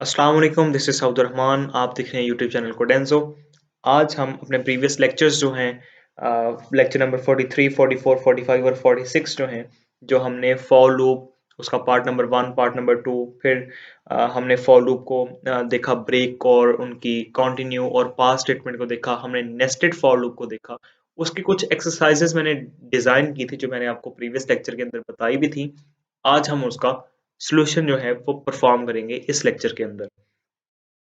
अस्सलाम वालेकुम, this is Saud Rahman. आप देख रहे हैं यूट्यूब चैनल कोडेंसो। आज हम अपने प्रीवियस लेक्चर्स जो हैं लेक्चर नंबर 43, 44, 45 और 46 जो हैं, जो हमने फॉर लूप, उसका पार्ट नंबर 1, पार्ट नंबर 2, फिर हमने फॉर लूप को देखा, ब्रेक और उनकी कंटिन्यू और पास स्टेटमेंट को देखा, हमने नेस्टेड फॉर लूप को देखा। उसकी कुछ एक्सरसाइजेस मैंने डिज़ाइन की थी, जो मैंने आपको प्रीवियस लेक्चर के अंदर बताई भी थी। आज हम उसका सॉल्यूशन जो है वो परफॉर्म करेंगे इस लेक्चर के अंदर।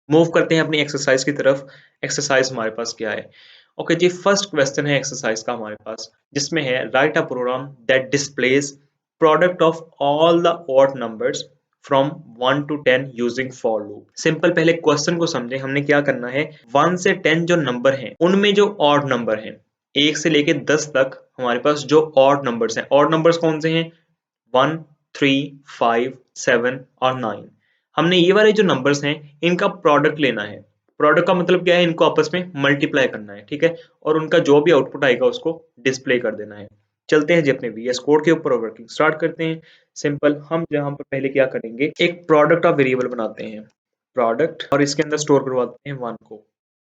मूव करते हैं अपनी एक्सरसाइज की तरफ। एक्सरसाइज हमारे पास क्या है? ओके जी, फर्स्ट क्वेश्चन है एक्सरसाइज का हमारे पास, जिसमें है write a program that displays product of all the odd numbers from 1 to 10 using for loop. Simple, पहले क्वेश्चन को समझे। हमने क्या करना है, 1 से 10 जो नंबर हैं उनमें जो ऑड नंबर हैं, 1 से लेके 10 तक हमारे पास जो ऑड नंबर्स हैं, ऑड नंबर्स कौन से हैं? 1, 3, 5, 7 और 9। हमने ये वाले जो नंबर्स हैं इनका प्रोडक्ट लेना है। प्रोडक्ट का मतलब क्या है? इनको आपस में मल्टीप्लाई करना है, ठीक है, और उनका जो भी आउटपुट आएगा उसको डिस्प्ले कर देना है। चलते हैं जी अपने VS कोड के ऊपर वर्किंग स्टार्ट करते हैं। सिंपल, हम जहां पर पहले क्या करेंगे, एक प्रोडक्ट ऑफ वेरिएबल बनाते हैं, प्रोडक्ट, और इसके अंदर स्टोर करवाते हैं 1 को।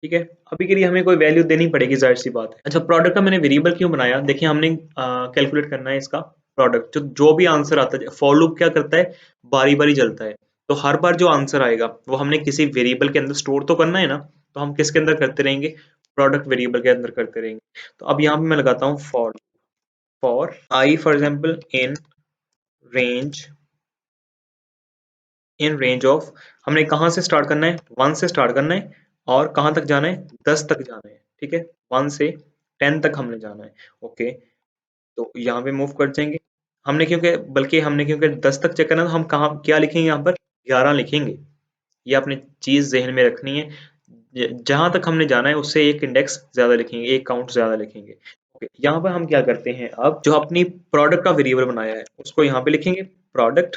ठीक है, अभी के लिए हमें कोई वैल्यू देनी पड़ेगी, जाहिर सी बात है। अच्छा, प्रोडक्ट का मैंने वेरिएबल क्यों बनाया? देखिए, हमने कैलकुलेट करना है इसका प्रोडक्ट। जो भी आंसर आता है, फॉर लूप क्या करता है, बारी बारी चलता है, तो हर बार जो आंसर आएगा वो हमने किसी वेरिएबल के अंदर स्टोर तो करना है ना, तो हम किसके अंदर करते रहेंगे? प्रोडक्ट वेरिएबल के अंदर करते रहेंगे। तो अब यहाँ पे मैं लगाता हूँ for I, for example range in range of, हमने कहाँ से स्टार्ट करना है? 1 से स्टार्ट करना है, और कहाँ तक जाना है? 10 तक जाना है। ठीक है, 1 से 10 तक हमने जाना है। ओके, तो यहाँ पे मूव कर जाएंगे। हमने क्योंकि 10 तक चेक करना है, तो हम कहाँ क्या लिखेंगे? यहाँ पर 11 लिखेंगे। ये आपने चीज जहन में रखनी है। जहां तक हमने जाना है उससे एक इंडेक्स ज्यादा लिखेंगे, एक काउंट ज्यादा लिखेंगे। ओके, यहाँ पर हम क्या करते हैं, अब जो अपनी प्रोडक्ट का वेरिएबल बनाया है उसको यहाँ पे लिखेंगे, प्रोडक्ट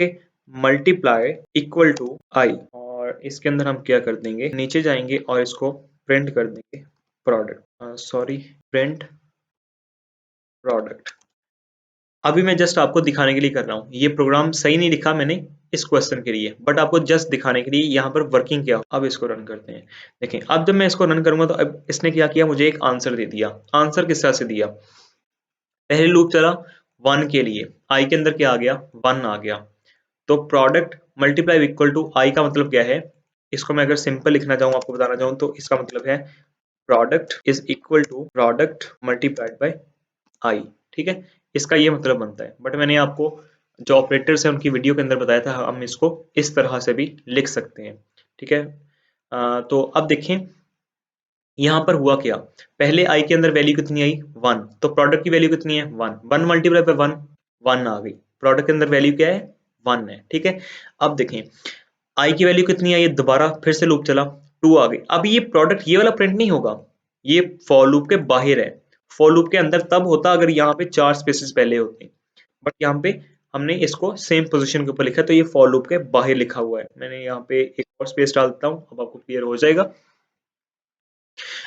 के मल्टीप्लाई इक्वल टू आई, और इसके अंदर हम क्या कर देंगे, नीचे जाएंगे और इसको प्रिंट कर देंगे, प्रिंट प्रोडक्ट। अभी मैं जस्ट आपको दिखाने के लिए कर रहा हूँ, ये प्रोग्राम सही नहीं लिखा मैंने इस क्वेश्चन के लिए, बट आपको जस्ट दिखाने के लिए यहाँ पर वर्किंग क्या हो। अब इसको रन करते हैं। देखें, अब जब मैं इसको रन करूंगा तो अब इसने क्या किया, मुझे एक आंसर दे दिया। आंसर किस तरह से दिया? पहले लूप चला 1 के लिए, आई के अंदर क्या आ गया? 1 आ गया। तो प्रोडक्ट मल्टीप्लाई इक्वल टू आई का मतलब क्या है? इसको मैं अगर सिंपल लिखना चाहूँ, आपको बताना चाहूँ, तो इसका मतलब है product is equal to product multiplied by I. ठीक है, इसका ये मतलब बनता है। बट मैंने आपको जो ऑपरेटर्स है उनकी वीडियो के अंदर बताया था, हम इसको इस तरह से भी लिख सकते हैं। ठीक है, तो अब देखें यहाँ पर हुआ क्या। पहले आई के अंदर वैल्यू कितनी आई? 1, तो प्रोडक्ट की वैल्यू कितनी है? 1, 1 मल्टीप्लाई बाय 1, 1 आ गई। प्रोडक्ट के अंदर वैल्यू क्या है? 1 है। ठीक है, अब देखें आई की वैल्यू कितनी आई, दोबारा फिर से लूप चला, 2 आ गई। अब ये प्रोडक्ट ये वाला प्रिंट नहीं होगा, ये फॉर लूप के बाहर है। फॉर लूप के अंदर तब होता अगर यहाँ पे 4 स्पेसेस पहले होते, बट यहाँ पे हमने इसको सेम पोजीशन के ऊपर लिखा, तो ये फॉर लूप के बाहर लिखा हुआ है। मैंने यहाँ पे एक और स्पेस डाल देता हूँ, अब आपको क्लियर हो जाएगा।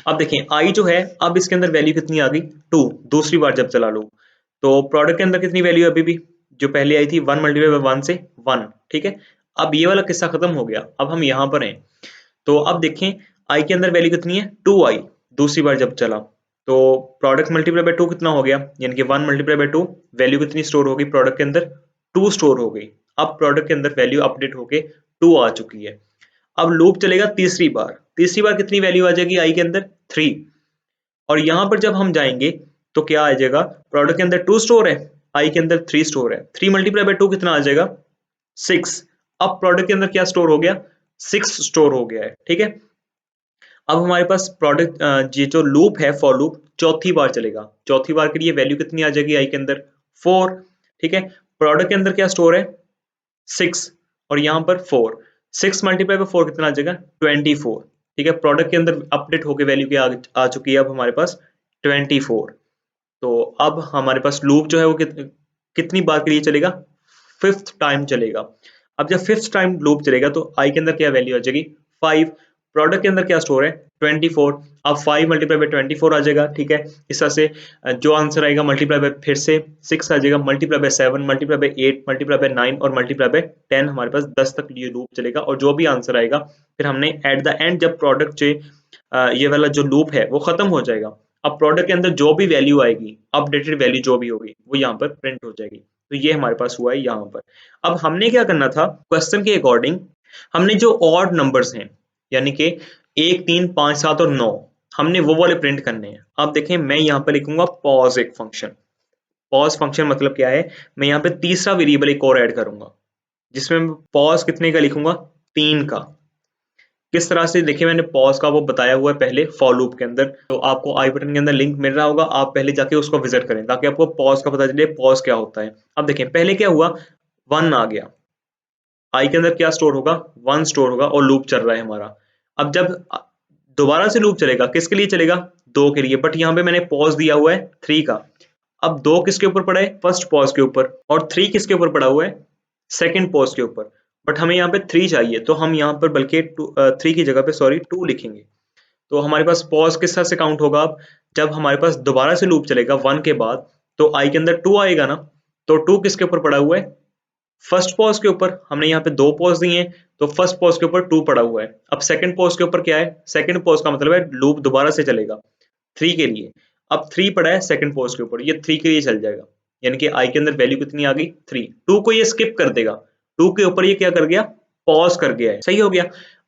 अब देखें आई जो है, अब इसके अंदर वैल्यू कितनी आ गई? 2, दूसरी बार जब चला लो, तो प्रोडक्ट के अंदर कितनी वैल्यू है अभी भी? जो पहले आई थी 1 मल्टीप्लाई बाय 1 से 1। ठीक है, अब ये वाला किस्सा खत्म हो गया, अब हम यहाँ पर हैं। तो अब देखें आई के अंदर वैल्यू कितनी है? 2 आई, दूसरी बार जब चला, तो प्रोडक्ट मल्टीप्लाई बाय 2 कितना हो गया? यानी कि 1 मल्टीप्लाई बाय 2, वैल्यू कितनी स्टोर हो गई प्रोडक्ट के अंदर? 2 स्टोर हो गई। अब प्रोडक्ट के अंदर वैल्यू अपडेट होके 2 आ चुकी है। अब लूप चलेगा तीसरी बार, तीसरी बार कितनी वैल्यू आ जाएगी आई के अंदर? 3। और यहां पर जब हम जाएंगे तो क्या आ जाएगा? प्रोडक्ट के अंदर 2 स्टोर है, आई के अंदर 3 स्टोर है। 3 मल्टीप्लाई बाय 2 कितना आ जाएगा? 6। अब प्रोडक्ट के अंदर क्या स्टोर हो गया? 6 स्टोर हो गया है। ठीक है, अब हमारे पास प्रोडक्ट ये जो लूप है फॉर लूप चौथी बार चलेगा, चौथी बार के लिए वैल्यू कितनी आ जाएगी आई के अंदर? 4। ठीक है, प्रोडक्ट के अंदर क्या स्टोर है? 6, और यहाँ पर 4। 6 मल्टीप्लाई बाय 4 कितना आ जाएगा? 24। ठीक है, प्रोडक्ट के अंदर अपडेट होके वैल्यू क्या आ चुकी है अब हमारे पास? 24। तो अब हमारे पास लूप जो है वो कितनी बार के लिए चलेगा? 5th टाइम चलेगा। अब जब 5th टाइम लूप चलेगा तो आई के अंदर क्या वैल्यू आ जाएगी? 5। प्रोडक्ट के अंदर क्या स्टोर है 24। अब 5 मल्टीप्लाई बाय 24 आ जाएगा, ठीक है। इस तरह से जो आंसर आएगा मल्टीप्लाई बाय फिर से 6 आ जाएगा, multiply by 7, multiply by 8, multiply by 9 और मल्टीप्लाई बाय 10। हमारे पास 10 तक ये लूप चलेगा और जो भी आंसर आएगा फिर हमने एट द एंड जब प्रोडक्ट से ये वाला जो लूप है वो खत्म हो जाएगा। अब प्रोडक्ट के अंदर जो भी वैल्यू आएगी, अपडेटेड वैल्यू जो भी होगी, वो यहाँ पर प्रिंट हो जाएगी। तो ये हमारे पास हुआ है यहाँ पर। अब हमने क्या करना था, क्वेश्चन के अकॉर्डिंग हमने जो ऑड नंबर्स हैं यानी कि 1, 3, 5, 7 और 9 हमने वो वाले प्रिंट करने हैं। अब देखें मैं यहाँ पर लिखूंगा पॉज एक फंक्शन। पॉज फंक्शन मतलब क्या है, मैं यहाँ पे तीसरा वेरिएबल एक और ऐड करूंगा जिसमें मैं पॉज कितने का लिखूंगा 3 का। किस तरह से, देखिए मैंने पॉज का वो बताया हुआ है पहले फॉर लूप के अंदर, तो आपको आई बटन के अंदर लिंक मिल रहा होगा, आप पहले जाके उसको विजिट करें ताकि आपको पॉज का पता चले पॉज क्या होता है। अब देखें पहले क्या हुआ, 1 आ गया, आई के अंदर क्या स्टोर होगा 1 स्टोर होगा और लूप चल रहा है हमारा। अब जब दोबारा से लूप चलेगा किसके लिए चलेगा 2 के लिए, बट यहाँ पे मैंने पॉज दिया हुआ है 3 का। अब 2 किसके ऊपर पड़ा है फर्स्ट पॉज के ऊपर, और 3 किसके ऊपर पड़ा हुआ है सेकंड पॉज के ऊपर, बट हमें यहाँ पे 3 चाहिए तो हम यहाँ पर बल्कि 3 की जगह पे 2 लिखेंगे। तो हमारे पास पॉज किस तरह से काउंट होगा, अब जब हमारे पास दोबारा से लूप चलेगा 1 के बाद तो आई के अंदर 2 आएगा ना, तो 2 किसके ऊपर पड़ा हुआ है फर्स्ट पॉज के ऊपर। हमने यहाँ पे 2 पॉज दिए हैं तो फर्स्ट पॉज के ऊपर 2 पड़ा हुआ है। अब सेकंड पॉज के ऊपर क्या है, सेकंड पॉज का मतलब है लूप दोबारा से चलेगा 3 के लिए। अब 3 पड़ा है सेकंड पॉज के ऊपर, ये 3 के लिए चल जाएगा, यानी कि आई के अंदर वैल्यू कितनी आ गई 3। 2 को ये स्किप कर देगा, 2 के ऊपर ये क्या कर गया पॉज कर गया है, सही हो गया।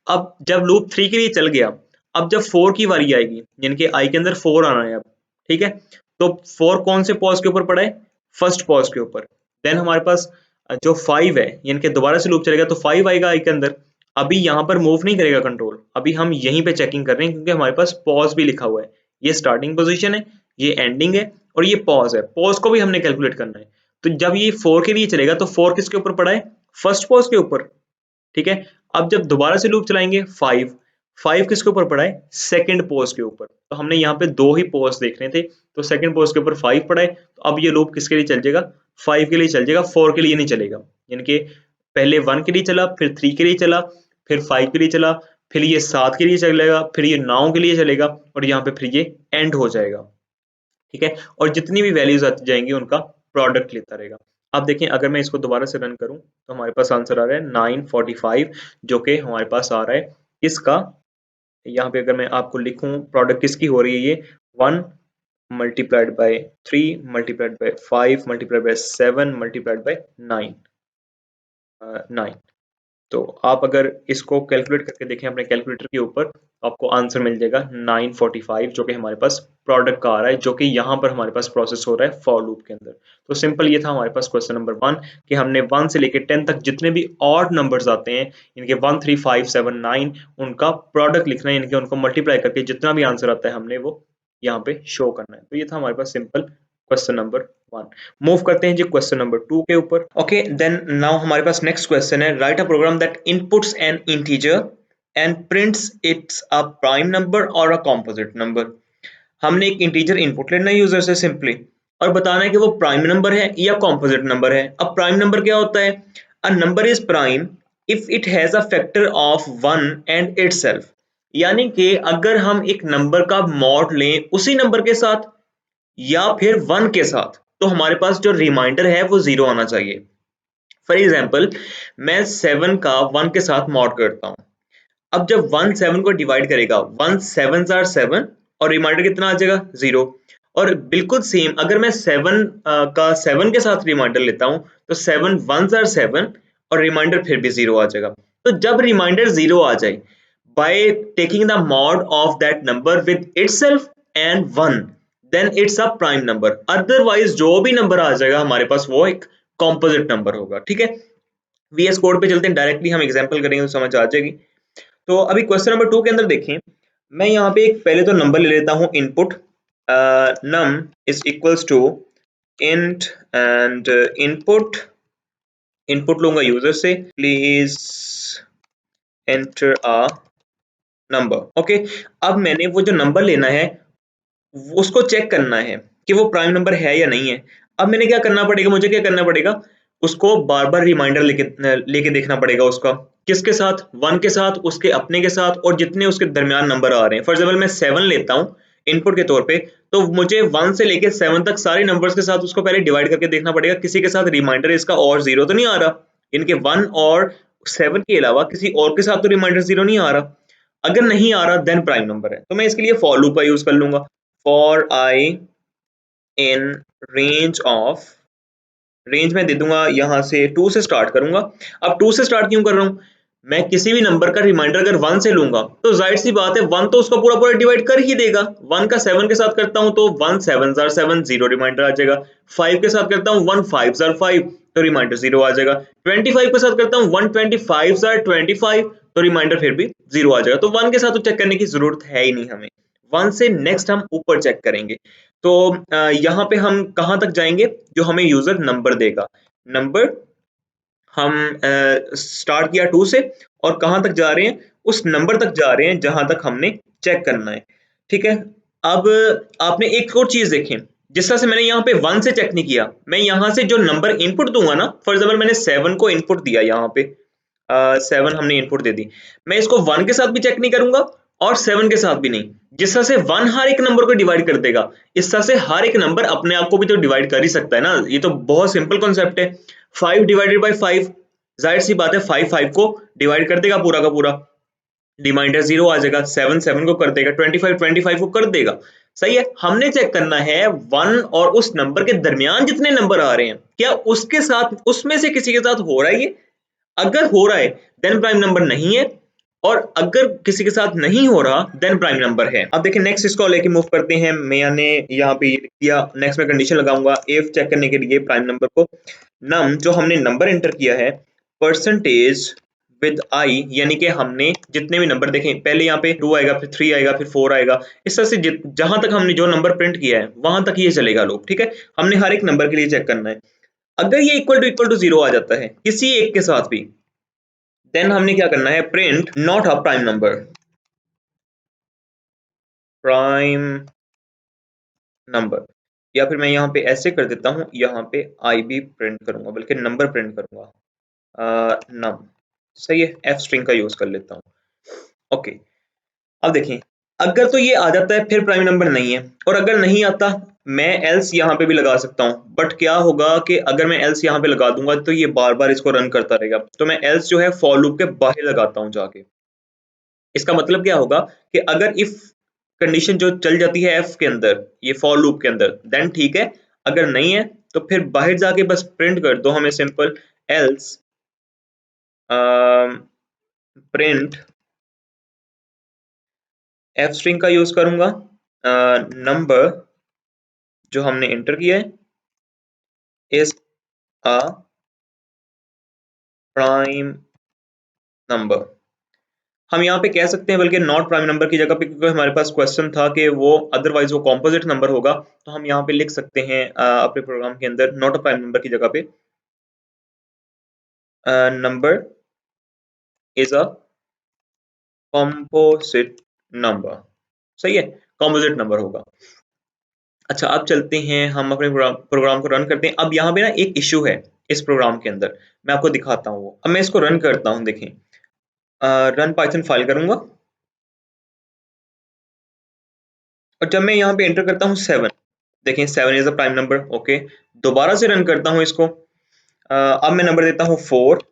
अब जब लूप 3 के लिए चल गया, अब जब 4 की बारी आएगी यानी कि आई के अंदर 4 आना है अब, ठीक है। तो 4 कौन से पॉज के ऊपर पड़ा है फर्स्ट पॉज के ऊपर। देन हमारे पास जो 5 है यानी कि दोबारा से लूप चलेगा तो 5 आएगा आई के अंदर। अभी यहाँ पर मूव नहीं करेगा कंट्रोल, अभी हम यहीं पे चेकिंग कर रहे हैं क्योंकि हमारे पास पॉज भी लिखा हुआ है। ये स्टार्टिंग पोजीशन है, ये एंडिंग है और ये पॉज है, पॉज को भी हमने कैलकुलेट करना है। तो जब ये 4 के लिए चलेगा तो 4 किसके ऊपर पड़ा है फर्स्ट पॉज के ऊपर, ठीक है। अब जब दोबारा से लूप चलाएंगे 5 किसके ऊपर पड़ा है सेकंड पोज के ऊपर, तो हमने यहाँ पे 2 ही पोज देखने थे तो सेकंड पोज के ऊपर 5 पड़ा है। तो अब ये लूप किसके लिए चल जाएगा 5 के लिए चल जाएगा, 4 के लिए नहीं चलेगा। यानी कि पहले 1 के लिए चला, फिर 3 के लिए चला, फिर 5 के लिए चला, फिर ये 7 के लिए चलेगा, फिर ये 9 के लिए चलेगा और यहाँ पे फिर ये एंड हो जाएगा, ठीक है। और जितनी भी वैल्यूज आती जाएंगी उनका प्रोडक्ट लेता रहेगा। अब देखें अगर मैं इसको दोबारा से रन करूं तो हमारे पास आंसर आ रहा है 945, जो कि हमारे पास आ रहा है किसका, यहाँ पे अगर मैं आपको लिखूं प्रोडक्ट किसकी हो रही है, ये 1 multiplied by 3 multiplied by 5 multiplied by 7 multiplied by 9। तो आप अगर इसको कैलकुलेट करके देखें अपने कैलकुलेटर के ऊपर तो आपको आंसर मिल जाएगा 945, जो कि हमारे पास प्रोडक्ट का आ रहा है, जो कि यहाँ पर हमारे पास प्रोसेस हो रहा है फॉर लूप के अंदर। तो सिंपल ये था हमारे पास क्वेश्चन नंबर 1 कि हमने 1 से लेकर 10 तक जितने भी ऑड नंबर्स आते हैं इनके 1, 3, 5, 7, 9 उनका प्रोडक्ट लिखना है, इनके उनको मल्टीप्लाई करके जितना भी आंसर आता है हमने वो यहाँ पे शो करना है। तो ये था हमारे पास सिंपल क्वेश्चन नंबर 1। मूव करते हैं जी क्वेश्चन नंबर 2 के ऊपर। ओके देन नाउ हमारे पास नेक्स्ट क्वेश्चन है, write a program that inputs an integer and prints it's a prime number और अ कॉम्पोजिट नंबर। हमने एक इंटीजर इनपुट लेना है यूजर से सिंपली और बताना है कि वो प्राइम नंबर है या कॉम्पोजिट नंबर है। अब प्राइम नंबर क्या होता है, a number is prime if it has a factor of 1 and itself. यानी कि अगर हम एक नंबर का मॉड लें उसी नंबर के साथ या फिर 1 के साथ तो हमारे पास जो रिमाइंडर है वो 0 आना चाहिए। फॉर एग्जाम्पल मैं 7 का 1 के साथ मॉड करता हूं, अब जब 1 7 को डिवाइड करेगा 1 7s are 7 और रिमाइंडर कितना आ जाएगा 0। और बिल्कुल सेम अगर मैं 7 का 7 के साथ रिमाइंडर लेता हूं तो 7 1s are 7 और रिमाइंडर फिर भी 0 आ जाएगा। तो जब रिमाइंडर 0 आ जाए by taking the mod of that number with itself and 1 then it's a prime number, otherwise जो भी नंबर आ जाएगा हमारे पास वो एक कॉम्पोजिट नंबर होगा, ठीक है। वीएस कोड पे चलते हैं, डायरेक्टली हम एग्जांपल करेंगे तो समझ आ जाएगी। तो अभी क्वेश्चन नंबर 2 के अंदर देखें, मैं यहाँ पे एक पहले तो नंबर ले लेता हूँ input, num is equals to int and input लूंगा यूजर से, please enter a number. Okay अब मैंने वो जो नंबर लेना है उसको चेक करना है कि वो प्राइम नंबर है या नहीं है। अब मैंने क्या करना पड़ेगा, मुझे क्या करना पड़ेगा, उसको बार बार रिमाइंडर लेके देखना पड़ेगा उसका, किसके साथ, 1 के साथ, उसके अपने के साथ, और जितने उसके दरमियान नंबर आ रहे हैं। फॉर एग्जाम्पल मैं 7 लेता हूँ इनपुट के तौर पे, तो मुझे 1 से लेके 7 तक सारे नंबर्स के साथ उसको पहले डिवाइड करके देखना पड़ेगा किसी के साथ रिमाइंडर इसका और 0 तो नहीं आ रहा, इनके 1 और 7 के अलावा किसी और के साथ तो रिमाइंडर 0 नहीं आ रहा। अगर नहीं आ रहा देन प्राइम नंबर है। तो मैं इसके लिए फॉर लूप का यूज कर लूंगा, for I in range of, range में दे दूंगा यहाँ से 2 से स्टार्ट करूंगा। अब 2 से स्टार्ट क्यों कर रहा हूँ, मैं किसी भी नंबर का रिमाइंडर अगर 1 से लूंगा तो जाहिर सी बात है 1 तो उसका पूरा पूरा डिवाइड कर ही देगा। 1 का 7 के साथ करता हूँ तो 1 7 7 0 रिमाइंडर आ जाएगा। 5 के साथ करता हूँ 1 5 5 तो रिमाइंडर 0 आ जाएगा। 25 के साथ करता हूँ 1 25 25 तो रिमाइंडर फिर भी 0 आ जाएगा। तो 1 के साथ तो चेक करने की जरूरत है ही नहीं हमें, 1 से नेक्स्ट हम ऊपर चेक करेंगे। तो यहाँ पे हम कहाँ तक जाएंगे, जो हमें यूजर नंबर देगा, नंबर हम स्टार्ट किया 2 से और कहां तक जा रहे हैं, उस नंबर तक जा रहे हैं जहां तक हमने चेक करना है। ठीक है, अब आपने एक और चीज देखें, जिस तरह से मैंने यहाँ पे 1 से चेक नहीं किया, मैं यहाँ से जो नंबर इनपुट दूंगा ना, फॉर एग्जाम्पल मैंने 7 को इनपुट दिया, यहाँ पे 7 हमने इनपुट दे दी, मैं इसको 1 के साथ भी चेक नहीं करूंगा और 7 के साथ भी नहीं। जिस तरह से 1 हर एक नंबर को डिवाइड कर देगा, इस तरह से हर एक नंबर अपने आप को भी तो डिवाइड कर ही सकता है ना, ये तो बहुत सिंपल कॉन्सेप्ट है। 5 डिवाइडेड बाई 5, जाहिर सी बात है 5 5 को डिवाइड कर देगा पूरा का पूरा, रिमाइंडर 0 आ जाएगा। 7 7 को कर देगा, 25 25 को कर देगा। सही है, हमने चेक करना है 1 और उस नंबर के दरमियान जितने नंबर आ रहे हैं, क्या उसके साथ, उसमें से किसी के साथ हो रहा है ये, अगर हो रहा है देन प्राइम नंबर नहीं है, और अगर किसी के साथ नहीं हो रहा देन प्राइम नंबर है। अब देखिए नेक्स्ट इसको लेके मूव करते हैं, मैंने यहाँ पे ये किया, नेक्स्ट में कंडीशन लगाऊंगा इफ चेक करने के लिए प्राइम नंबर को, नम जो हमने नंबर एंटर किया है परसेंटेज विद आई, यानी कि हमने जितने भी नंबर देखें, पहले यहाँ पे 2 आएगा, फिर 3 आएगा, फिर 4 आएगा, इस तरह से जहां तक हमने जो नंबर प्रिंट किया है वहां तक ये चलेगा लूप। ठीक है, हमने हर एक नंबर के लिए चेक करना है। अगर ये इक्वल टू 0 आ जाता है किसी एक के साथ भी, देन हमने क्या करना है, print not a prime number, prime number, या फिर मैं यहाँ पे ऐसे कर देता हूँ, यहाँ पे आई भी प्रिंट करूंगा, बल्कि नंबर प्रिंट करूंगा, नम। सही है, एफ स्ट्रिंग का यूज कर लेता हूँ। ओके, अब देखें, अगर तो ये आ जाता है फिर प्राइम नंबर नहीं है, और अगर नहीं आता मैं एल्स यहाँ पे भी लगा सकता हूँ, बट क्या होगा कि अगर मैं एल्स यहाँ पे लगा दूंगा तो ये बार बार इसको रन करता रहेगा, तो मैं एल्स जो है फॉर लूप के बाहर लगाता हूँ जाके। इसका मतलब क्या होगा कि अगर इफ कंडीशन जो चल जाती है एफ के अंदर, ये फॉर लूप के अंदर, देन ठीक है, अगर नहीं है तो फिर बाहर जाके बस प्रिंट कर दो हमें simple else print F string का यूज करूंगा, नंबर जो हमने एंटर किया है इज अ प्राइम नंबर। हम यहाँ पे कह सकते हैं बल्कि नॉट प्राइम नंबर की जगह पे, क्योंकि हमारे पास क्वेश्चन था कि वो अदरवाइज वो कॉम्पोजिट नंबर होगा, तो हम यहाँ पे लिख सकते हैं अपने प्रोग्राम के अंदर नॉट अ प्राइम नंबर की जगह पे number is a composite number. सही है, कॉम्पोजिट नंबर होगा। अच्छा, अब चलते हैं हम अपने प्रोग्राम को रन करते हैं। अब यहाँ पे ना एक इश्यू है इस प्रोग्राम के अंदर, मैं आपको दिखाता हूँ वो। अब मैं इसको रन करता हूँ, देखें रन पाइथन फाइल करूंगा, और जब मैं यहाँ पे एंटर करता हूँ 7, देखें 7 is a prime number. Okay, दोबारा से रन करता हूँ इसको, अब मैं नंबर देता हूँ 4,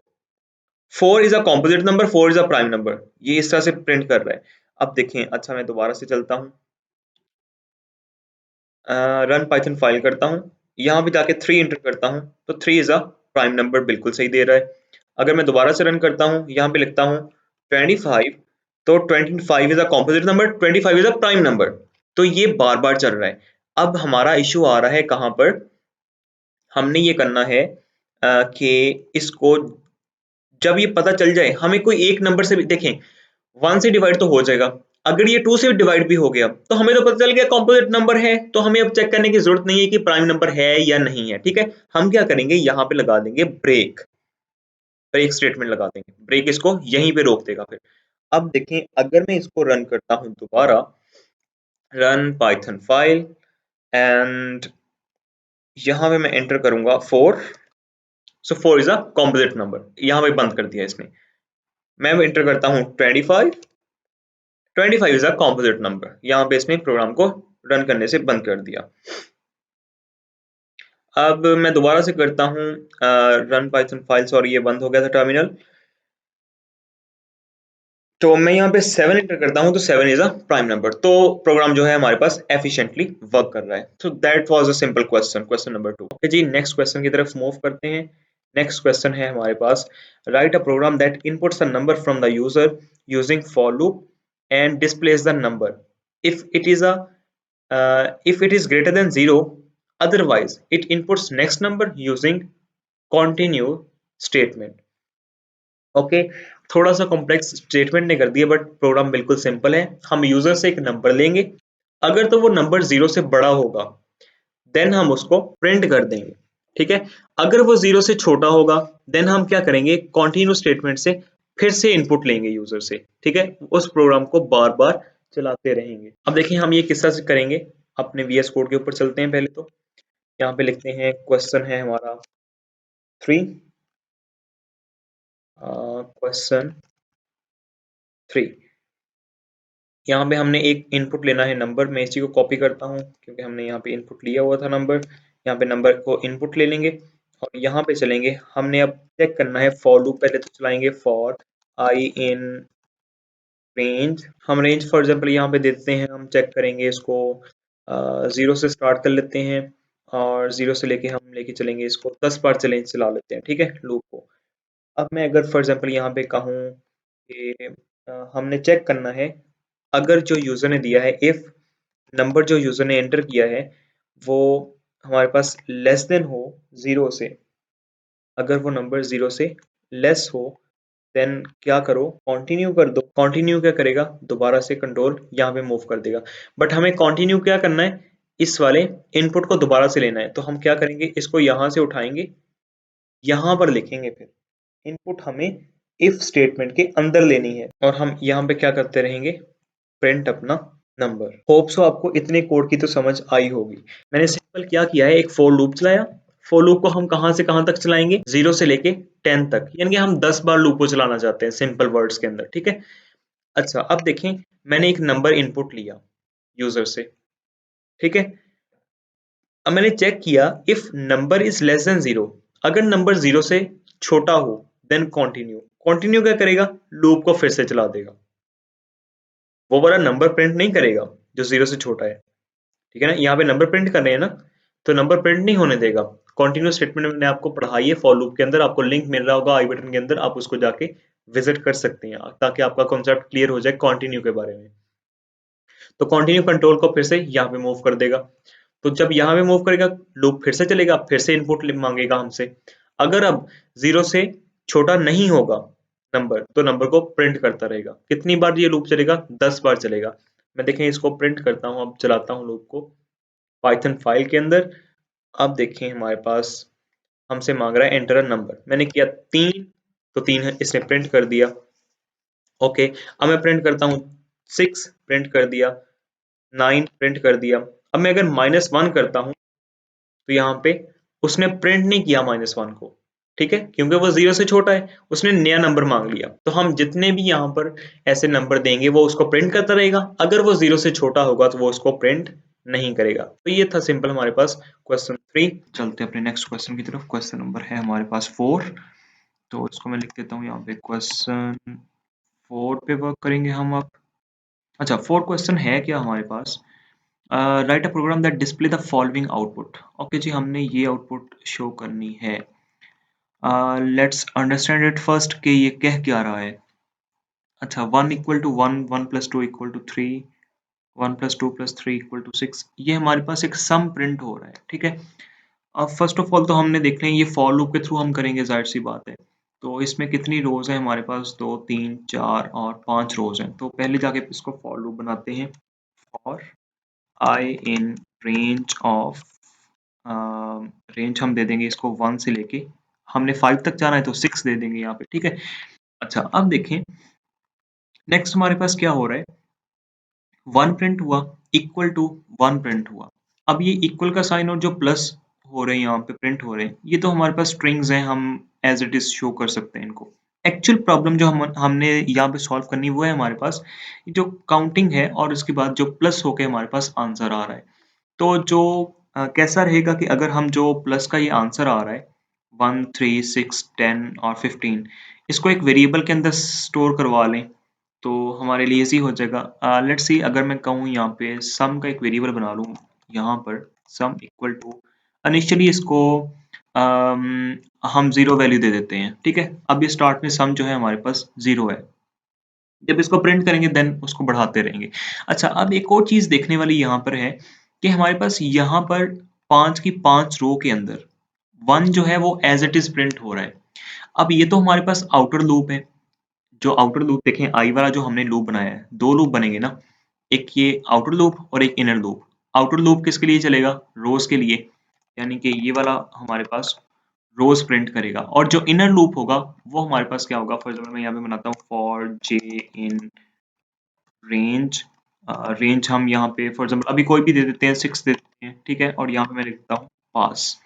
4 is a composite number, 4 is a prime number, ये इस तरह से प्रिंट कर रहा है। अब देखें, अच्छा मैं दोबारा से चलता हूँ, रन पाइथन फाइल करता हूँ, यहाँ पे जाके 3 एंटर करता हूँ, तो 3 इज अ प्राइम नंबर, बिल्कुल सही दे रहा है। अगर मैं दोबारा से रन करता हूँ, यहाँ पे लिखता हूँ 25, तो 25 is a composite number, 25 is a prime number, तो ये बार बार चल रहा है। अब हमारा इश्यू आ रहा है कहाँ पर, हमने ये करना है कि इसको जब ये पता चल जाए, हमें कोई एक नंबर से भी, देखें 1 से डिवाइड तो हो जाएगा, अगर ये 2 से डिवाइड भी हो गया तो हमें तो पता चल गया कॉम्पोजिट नंबर है, तो हमें अब चेक करने की जरूरत नहीं है कि प्राइम नंबर है या नहीं है। ठीक है, हम क्या करेंगे, यहाँ पे लगा देंगे ब्रेक, ब्रेक स्टेटमेंट लगा देंगे, ब्रेक इसको यहीं पे रोक देगा फिर। अब देखें, अगर मैं इसको रन करता हूं दोबारा, रन पाइथन फाइल, एंड यहाँ पे मैं एंटर करूंगा 4, सो 4 इज अ कॉम्पोजिट नंबर। यहाँ पे बंद कर दिया इसने। मैं एंटर करता हूँ 25, 25 इज अ कॉम्पोजिट नंबर। यहाँ पे इसने प्रोग्राम को रन करने से बंद कर दिया। अब मैं दोबारा से करता हूँ रन पाइथन फाइल, सॉरी ये बंद हो गया था टर्मिनल। तो मैं यहाँ पे 7 एंटर करता हूँ, तो 7 इज अ प्राइम नंबर। तो प्रोग्राम जो है हमारे पास एफिशिएंटली वर्क कर रहा है। So that was a simple question, question number 2। Okay जी, नेक्स्ट क्वेश्चन की तरफ मूव करते हैं। नेक्स्ट क्वेश्चन है हमारे पास, write a program that inputs a number from the user using for loop and displays the number if it is a if it is greater than 0, otherwise it inputs next number using continue statement। Okay, थोड़ा सा complex statement ने कर दिया, but programme बिल्कुल simple है। हम user से एक नंबर लेंगे, अगर तो वो नंबर 0 से बड़ा होगा देन हम उसको प्रिंट कर देंगे, ठीक है। अगर वो 0 से छोटा होगा देन हम क्या करेंगे, कॉन्टिन्यू स्टेटमेंट से फिर से इनपुट लेंगे यूजर से, ठीक है। उस प्रोग्राम को बार बार चलाते रहेंगे। अब देखिए हम ये किस तरह से करेंगे। अपने वीएस कोड के ऊपर चलते हैं। पहले तो यहाँ पे लिखते हैं, क्वेश्चन है हमारा 3, क्वेश्चन 3। यहाँ पे हमने एक इनपुट लेना है नंबर। मैं इसी को कॉपी करता हूँ क्योंकि हमने यहाँ पे इनपुट लिया हुआ था नंबर। यहाँ पे नंबर को इनपुट ले लेंगे और यहाँ पे चलेंगे। हमने अब चेक करना है फॉर लूप। पहले तो चलाएंगे फॉर आई इन रेंज। हम रेंज फॉर एग्जाम्पल यहाँ पे देते हैं। हम चेक करेंगे इसको 0 से स्टार्ट कर लेते हैं और 0 से लेके हम लेके चलेंगे इसको 10 बार चला लेते हैं, ठीक है, लूप को। अब मैं अगर फॉर एग्जाम्पल यहाँ पे कहूँ कि हमने चेक करना है, अगर जो यूजर ने दिया है, इफ नंबर जो यूजर ने एंटर किया है वो हमारे पास लेस देन हो 0 से, अगर वो नंबर 0 से लेस हो देन क्या करो, कंटिन्यू कर दो। कंटिन्यू क्या करेगा, दोबारा से कंट्रोल यहाँ पे मूव कर देगा। बट हमें कंटिन्यू क्या करना है, इस वाले इनपुट को दोबारा से लेना है। तो हम क्या करेंगे, इसको यहाँ से उठाएंगे, यहाँ पर लिखेंगे। फिर इनपुट हमें इफ स्टेटमेंट के अंदर लेनी है और हम यहाँ पे क्या करते रहेंगे, प्रिंट अपना नंबर। होप सो आपको इतने कोड की तो समझ आई होगी। मैंने सिंपल क्या किया है, एक फॉर लूप चलाया। फॉर लूप को हम कहां से कहां तक चलाएंगे, 0 से लेके 10 तक, यानी कि हम 10 बार लूप को चलाना चाहते हैं सिंपल वर्ड्स के अंदर, ठीक है। अच्छा, अब देखें, मैंने एक नंबर इनपुट लिया यूजर से, ठीक है। अब मैंने चेक किया, if number is less than 0, अगर नंबर 0 से छोटा हो देन कंटिन्यू। कंटिन्यू क्या करेगा, लूप को फिर से चला देगा। वो वाला नंबर प्रिंट नहीं करेगा जो 0 से छोटा है, ठीक है ना। यहाँ पे नंबर प्रिंट कर रहे हैं ना, तो नंबर प्रिंट नहीं होने देगा। कॉन्टिन्यूस स्टेटमेंट मैंने आपको पढ़ाई है फॉर लूप के अंदर, आपको लिंक मिल रहा होगा आई बटन के अंदर, आप उसको जाके विजिट कर सकते हैं ताकि आपका कॉन्सेप्ट क्लियर हो जाए कॉन्टिन्यू के बारे में। तो कॉन्टिन्यू कंट्रोल को फिर से यहाँ पे मूव कर देगा। तो जब यहाँ पे मूव करेगा, लूप फिर से चलेगा, फिर से इनपुट मांगेगा हमसे। अगर अब 0 से छोटा नहीं होगा नंबर, तो नंबर को प्रिंट करता रहेगा। कितनी बार ये लूप चलेगा, 10 बार चलेगा। मैं देखें इसको प्रिंट करता हूँ, अब चलाता हूँ लूप को पाइथन फाइल के अंदर। अब देखें हमारे पास हमसे मांग रहा है एंटर अ नंबर। मैंने किया 3, तो 3 है, इसने प्रिंट कर दिया। ओके, अब मैं प्रिंट करता हूँ 6, प्रिंट कर दिया। 9 प्रिंट कर दिया। अब मैं अगर -1 करता हूँ तो यहाँ पे उसने प्रिंट नहीं किया -1 को, ठीक है, क्योंकि वो 0 से छोटा है, उसने नया नंबर मांग लिया। तो हम जितने भी यहाँ पर ऐसे नंबर देंगे वो उसको प्रिंट करता रहेगा। अगर वो 0 से छोटा होगा तो वो उसको प्रिंट नहीं करेगा। तो ये था सिंपल हमारे पास क्वेश्चन 3। चलते हैं अपने नेक्स्ट क्वेश्चन की तरफ। क्वेश्चन नंबर है हमारे पास 4। तो इसको मैं लिख देता हूँ यहाँ पे, क्वेश्चन 4 पे वर्क करेंगे हम अब। अच्छा, 4 क्वेश्चन है क्या हमारे पास, write a program that display the following output. Okay जी, हमने ये आउटपुट शो करनी है। लेट्स अंडरस्टैंड इट फर्स्ट कि ये कह क्या रहा है। अच्छा, 1 equal to 1, 1 plus 2 equal to 3, 1 plus 2 plus 3 equal to 6। ये हमारे पास एक सम प्रिंट हो रहा है, ठीक है। अब फर्स्ट ऑफ ऑल तो हमने देखना है, ये फॉर लूप के थ्रू हम करेंगे, जाहिर सी बात है। तो इसमें कितनी रोज है हमारे पास, 2 3 4 और 5 रोज हैं। तो पहले जाके इसको फॉर लूप बनाते हैं। For I in range of, range हम दे देंगे इसको 1 से लेके, हमने 5 तक जाना है तो 6 दे देंगे यहाँ पे, ठीक है। अच्छा, अब देखें नेक्स्ट हमारे पास क्या हो रहा है, 1 प्रिंट हुआ, इक्वल टू 1 प्रिंट हुआ। अब ये इक्वल का साइन और जो प्लस हो रहे हैं, यहाँ पे प्रिंट हो रहे हैं, ये तो हमारे पास स्ट्रिंग्स हैं, हम एज इट इज शो कर सकते हैं इनको। एक्चुअल प्रॉब्लम जो हमने यहाँ पे सॉल्व करनी है वो है हमारे पास जो काउंटिंग है और उसके बाद जो प्लस होके हमारे पास आंसर आ रहा है। तो जो कैसा रहेगा कि अगर हम जो प्लस का ये आंसर आ रहा है 1, 3, 6, 10 और 15 इसको एक वेरिएबल के अंदर स्टोर करवा लें तो हमारे लिए इजी हो जाएगा। लेट्स सी अगर मैं कहूँ यहाँ पे सम का एक वेरिएबल बना लूँ यहाँ पर सम इक्वल टू इनिशियली इसको हम जीरो वैल्यू दे देते हैं। ठीक है, अब ये स्टार्ट में सम जो है हमारे पास जीरो है, जब इसको प्रिंट करेंगे देन उसको बढ़ाते रहेंगे। अच्छा, अब एक और चीज देखने वाली यहाँ पर है कि हमारे पास यहाँ पर 5 की 5 रो के अंदर 1 जो है वो एज इट इज प्रिंट हो रहा है। अब ये तो हमारे पास आउटर लूप है, जो आउटर लूप देखें आई वाला जो हमने लूप बनाया है, दो लूप बनेंगे ना, एक ये आउटर लूप और एक इनर लूप। आउटर लूप किसके लिए चलेगा? रोज के लिए, यानी कि ये वाला हमारे पास रोज प्रिंट करेगा और जो इनर लूप होगा वो हमारे पास क्या होगा? फॉर एग्जाम्पल मैं यहाँ पे बनाता हूँ for J in range. Range हम यहाँ पे फॉर एग्जाम्पल अभी कोई भी दे देते हैं, 6 दे देते हैं, ठीक है, और यहाँ पे मैं लिखता हूँ पास।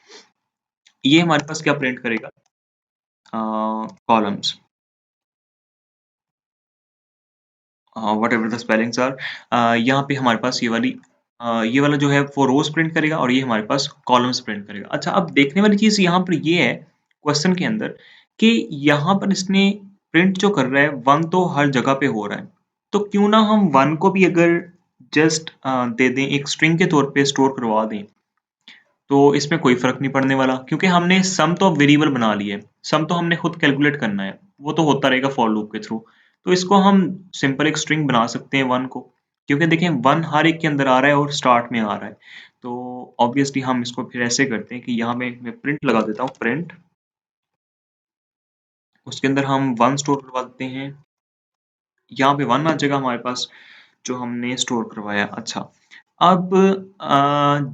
ये हमारे पास क्या प्रिंट करेगा? Columns, whatever the spellings are. यहाँ पे हमारे पास ये वाला जो है वो रोज प्रिंट करेगा और ये हमारे पास कॉलम्स प्रिंट करेगा। अच्छा, अब देखने वाली चीज यहाँ पर ये है क्वेश्चन के अंदर कि यहाँ पर इसने प्रिंट जो कर रहा है वन तो हर जगह पे हो रहा है, तो क्यों ना हम वन को भी अगर जस्ट दे दें, एक स्ट्रिंग के तौर पे स्टोर करवा दें, तो इसमें कोई फर्क नहीं पड़ने वाला क्योंकि हमने सम तो वेरिएबल बना लिया है, सम तो हमने खुद कैलकुलेट करना है, वो तो होता रहेगा फॉर लूप के थ्रू। तो इसको हम सिंपल एक स्ट्रिंग बना सकते हैं वन को, क्योंकि देखें वन हर एक के अंदर आ रहा है और स्टार्ट में आ रहा है। तो ऑब्वियसली हम इसको फिर ऐसे करते हैं कि यहाँ में मैं प्रिंट लगा देता हूँ, प्रिंट, उसके अंदर हम वन स्टोर करवा देते हैं, यहाँ पे वन आ जाएगा हमारे पास जो हमने स्टोर करवाया। अच्छा, अब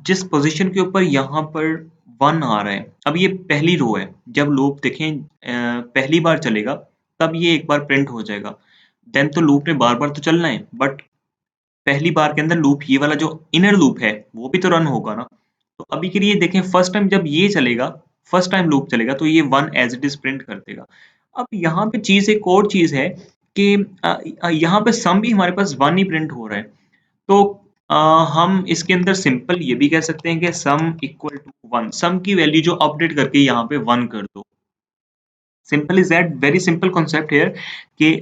जिस पोजीशन के ऊपर यहाँ पर वन आ रहा है, अब ये पहली रो है, जब लूप देखें पहली बार चलेगा तब ये एक बार प्रिंट हो जाएगा, देन तो लूप ने बार बार तो चलना है, बट पहली बार के अंदर लूप ये वाला जो इनर लूप है वो भी तो रन होगा ना। तो अभी के लिए देखें फर्स्ट टाइम जब ये चलेगा, फर्स्ट टाइम लूप चलेगा तो ये one as it is print कर देगा। अब यहाँ पे चीज एक और चीज है कि यहाँ पे सम भी हमारे पास वन ही प्रिंट हो रहा है, तो अ, हम इसके अंदर सिंपल ये भी कह सकते हैं कि सम इक्वल टू वन, सम की वैल्यू जो अपडेट करके यहाँ पे वन कर दो। Simple is that, very simple concept here कि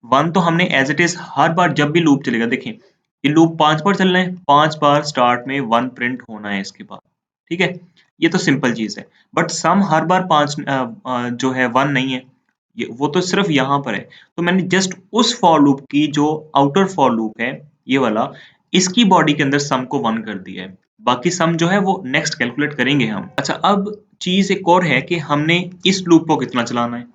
वन तो हमने एज इट इज हर बार जब भी लूप चलेगा, देखें ये लूप 5 बार चल रहा है, 5 बार स्टार्ट में वन प्रिंट होना है इसके बाद। ठीक है, ये तो सिंपल चीज है, बट सम हर बार 5 जो है वन नहीं है, ये वो तो सिर्फ यहाँ पर है। तो मैंने जस्ट उस फॉर लूप की जो आउटर फॉर लूप है ये वाला, इसकी बॉडी के अंदर सम को वन कर दिया है, बाकी सम जो है वो नेक्स्ट कैलकुलेट करेंगे हम। अच्छा, अब चीज एक और है कि हमने इस लूप को कितना चलाना है।